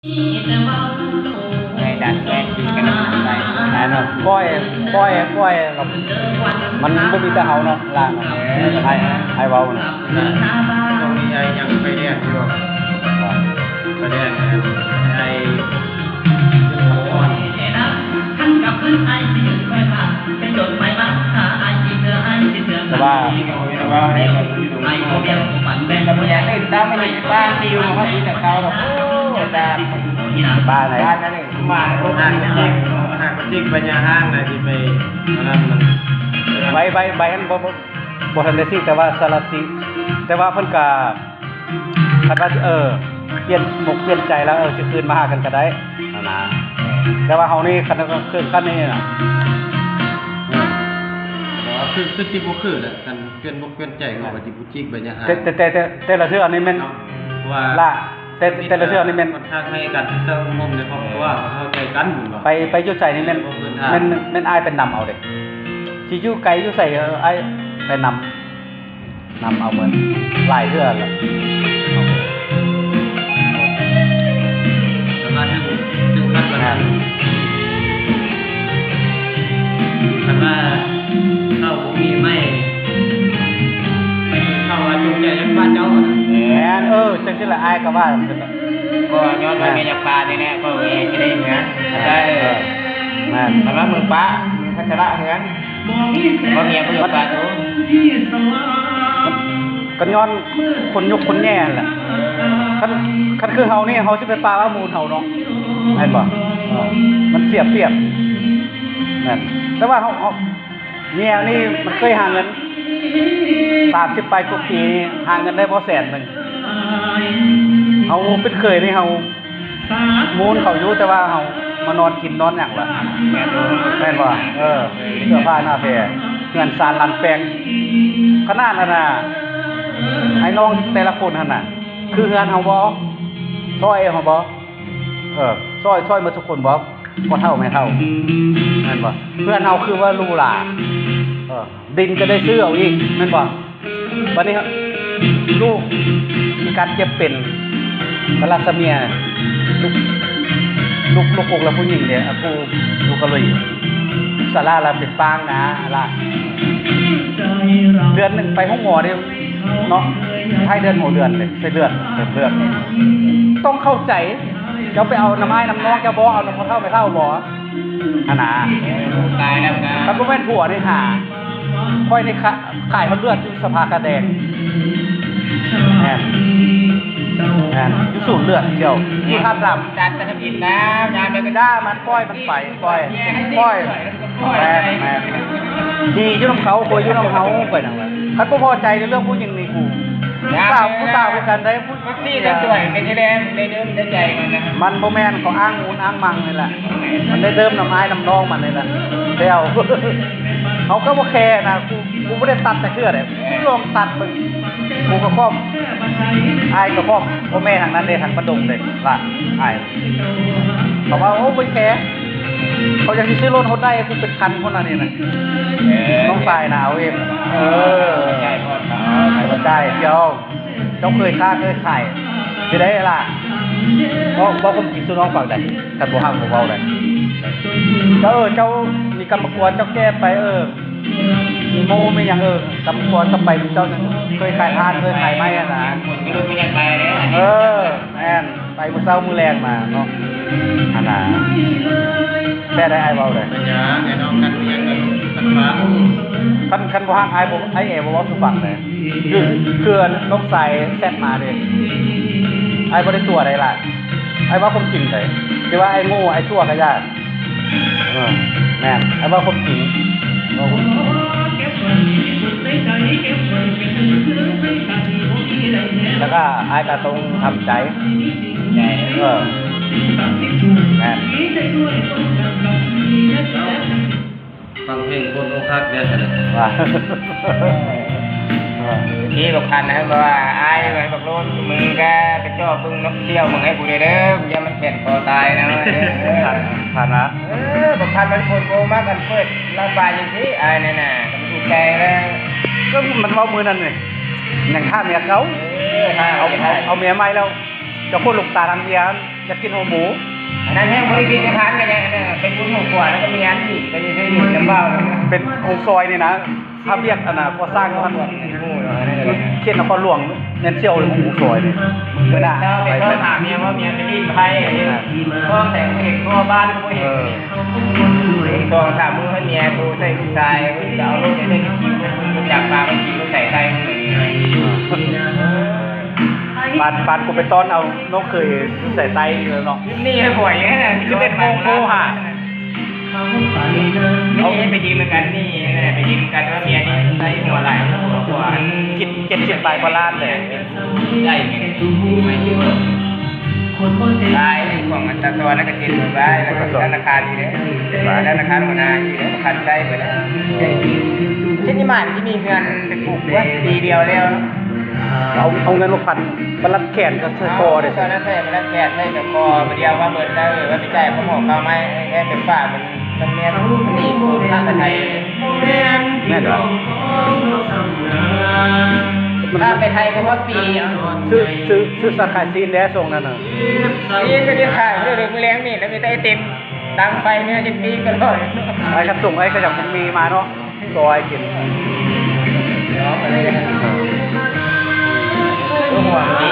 ในดันแกงกินกันใส่นั่นเนาะก้อยกับมันบ่มีแต่เฮาเนาะล่างให้เว้าน่ะตรงนี้ไอ้ยังไปเรียนอยู่ไปเรียนไอ้แต่ว่าไอ้แต่ไม่อยากเล่นตามไม่เห็นบ้านที่อยู่เขาที่แต่เขาแบบโอ้ตาบ้านไหน บ้านนั่นเองมาห้างจริงปัญญาห้างนะที่ไปนั่นมันใบอันบ่ทันได้สิแต่ว่าสารสิแต่ว่าเพิ่นก็คันว่าเปลี่ยนเปลี่ยนใจแล้วสิคืนมาหากันก็ได้นะแต่ว่าเฮานี่คันนี้น่ะคือจิบุคือแหละกันเปลี่ยนบุกเปลี่ยนใจของจิบุจิกปัญญาห้างแต่ละเทื่ออันนี้แม่นว่าล่ะแต่ละเทื่อนี่แม่นทางให้กันเซิงมุมในครอบครัวเข้าใจกันอยู่บ่ไปอยู่ใจนี่แม่นอ้ายเป็นนำเอาเด้สิอยู่ไกลอยู่ใส่อ้ายไปนำเอาเหมือนหลายเทื่อล่ะแต่ว่าถึงขั้นว่าคันว่าเข้ามีไม่เข้าว่าจงใจยักบ้านเจ้าแม่นจังซี่ล่ะอ้ายก็ว่าจังซี่ล่ะก็ย้อนไปเมียจากปลานี่แน่ก็เอจะได้เหมือนได้แม่นแต่ว่ามึงป้ามึงพัชระเหมือนบ่เมียบ่อยู่ปลาทูก็ย้อนคนยุคคนแย่แหละคันคือเฮานี่เฮาสิไปปลาว่ามูลเฮาเนาะแม่นบ่มันเสียบนั่นแต่ว่าเฮาเมียนี่มันเคยหาเงิน30 ปลายกว่าปีหาเงินได้บ่แสนนึงเฮาเป็นเคยนี่เฮามูลเขาอยู่แต่ว่าเฮามานอนกินนอนหยังล่ะแม่นบ่เสื้อผ้าหน้าแพรเงินสารลันแปลงขนาดนั้นน่ะไอ้น้องแต่ละคนหั่นน่ะคือเฮือนเฮาบ่ซอยเฮาบ่ซอยหมดทุกคนบ่เท่าแม่เท่าแม่นบ่เฮือนเฮาคือว่าลูหลาดินก็ได้ซื้อเอาอีกแม่นบ่บัดนี้ลูกมีการเจ็บเป็นกะลัสเมียลูกอกแล้วผู้หญิงเนี่ยผู้ลูกก็เลยศาลาละเป็นปางนะล่ะเดือนนึงไปห้องหมอนี่เนาะให้เดือนหัวเดือนเลยใส่เลือดต้องเข้าใจเจ้าไปเอาน้ำไม้น้ำน้องเจ้าบ่เอาน้ำเท่าไปเท่าบ่ขนาดตายแล้วครับบ่แม่นผัวนี่หาค่อยนี่ขายมันเลือดอยู่สภากระแดงแม่นอยู่สูญเลือดเจียวอยู่ท่าดำจัดจะทำอินนะงานเป็นกระด้ามันปล่อยแม่ที่อยู่น้ำเขาคุยอยู่น้ำเขาไปนั่นแหละคันบ่พอใจในเรื่องผู้หญิงนี่กูผู้สาวไปกันได้ผู้นี่จะช่วยในที่แดงในเดิมในใจมันนะมันบ่แม่นเขาอ้างมูลอ้างมังนี่แหละมันได้เดิมน้ำไม้น้ำนองมันนี่แหละเดี๋ยวเขาก็บ่แคร์นะกูบ่ได้ตัดแต่เชื่อเด้กูลองตัดมึงกูก็ครอบอายก็ครอบพ่อแม่ทางนั้นเด้ทางประดงเด้ล่ะอายเขาว่าโอ้บ่แคร์เขาจะซื้อรถเขาได้กูเป็นคันคนนั้นนี่นะต้องฝ่ายนะเอาเองใช่พ่อเขาใจเจ้าเคยฆ่าเคยขายสิได้ล่ะบ่ผมกินสุน้องฟังได้กันบ่ฮักบ่เว้าได้เจ้ามีกรรมกรเจ้าแก้ไปมีโมมีหยังกรรมกรก็ไปเจ้าเคยขายทานเคยขายไม้อ่ะนะมีรถมีหยังไปเด้แม่นไปมื้อเช้ามื้อแรงมาเนาะอันน่ะแค่ได้อ้ายเว้าได้ปัญญาไอ้น้องกันมีหยังกันฟ้าคันบ่ฮักอ้ายบ่ไอ้บ่เว้าสู่ฟังเลยคือน้องสายแซดมาเด้ไอ้บ่ได้ตัวใดล่ะไอ้ว่าความจริงได้สิว่าไอ้โง่ไอ้ชั่วก็ยากแม่นไอ้ว่าความจริงแล้วก็ไอ้ก็ต้องทำใจแม่นฟังเพลงคนอกหักเนี่ยว่านี่บอกคันนะครับว่าไอ้ไว้บอกโลดมึงก็ไปจ่อปึ้งนกเที่ยวมึงให้กูเด้ออย่ามันเปลี่ยนคอตายนะผ่านนะบอกคันมันคนโกงมากกันเปิดระบายอย่างที่ไอ้นั่นน่ะมันถูกใจแล้วก็มันเว้ามือนั่นนี่อย่างฆ่าเมียเขาเอาเมียใหม่แล้วจะคนลูกตาทางเมีย อยากกินหัวหมู อันนั้นแห้งบริกินจะทานกันเนี่ยเป็นบุญหัวขวดแล้วก็มีอันอีกเป็นที่ดินน้ำเบ้าเลย เป็นองค์ซอยนี่นะถ้าเรียกอันน่ะก็สร้างกันเขตนครหลวงเน้นเชี่ยวเลยองค์ซอยนี่เมื่อหน้า เราไปก็ถามเมียว่าเมียไปรีดไพ่ก็แต่งเห็นก็บ้านก็เห็นกองถามมือให้เมียกูใส่ลูกชายกูจะเอาลูกจะได้กินกูอยากปลาไปกินกูใส่ไข่ปานกูไปต้อนเอานกเคยใส่ไตเลยเนาะ นี่ให้บ่อยแค่ไหน 11 โมงโทรหา นี่ไปยิงเหมือนกันนี่ไปยิงเหมือนกันว่าเมียนี่ใส่หัวไหล่หัว กิน70 ปลายพลาดเลย ใหญ่ไม่ได้ของมันตะวันนักกินได้แล้วก็ธนาคารนี่เลยธนาคารหัวหน้านี่เลยคันใช้ไปแล้วเช่นนี้มันที่มีเงินเป็นปลูกว่าปีเดียวแล้ว เอาเงินมาพันมารับแขนก็ใส่คอเด้ ตอนนั้นใส่มาแล้วแขนให้กับคอเดียวว่าเบิร์ดได้ว่าไม่ใช่เขาบอกเขาไม่แค่เป็นฝ้ามันเมียนนี่กูท่าไทย แม่นเหรอ ถ้าไปไทยก็ว่าปี ซื้อสาขาซีนแล้วส่งนั่นน่ะ นี่ก็จะขายเรื่องมือแรงนี่แล้วมีแต่ไอติมดังไปเนี่ยจะปีก็เลย ไอ้ครับส่งไอ้ก็อย่างมีมาเนาะซอยกิน หัวดี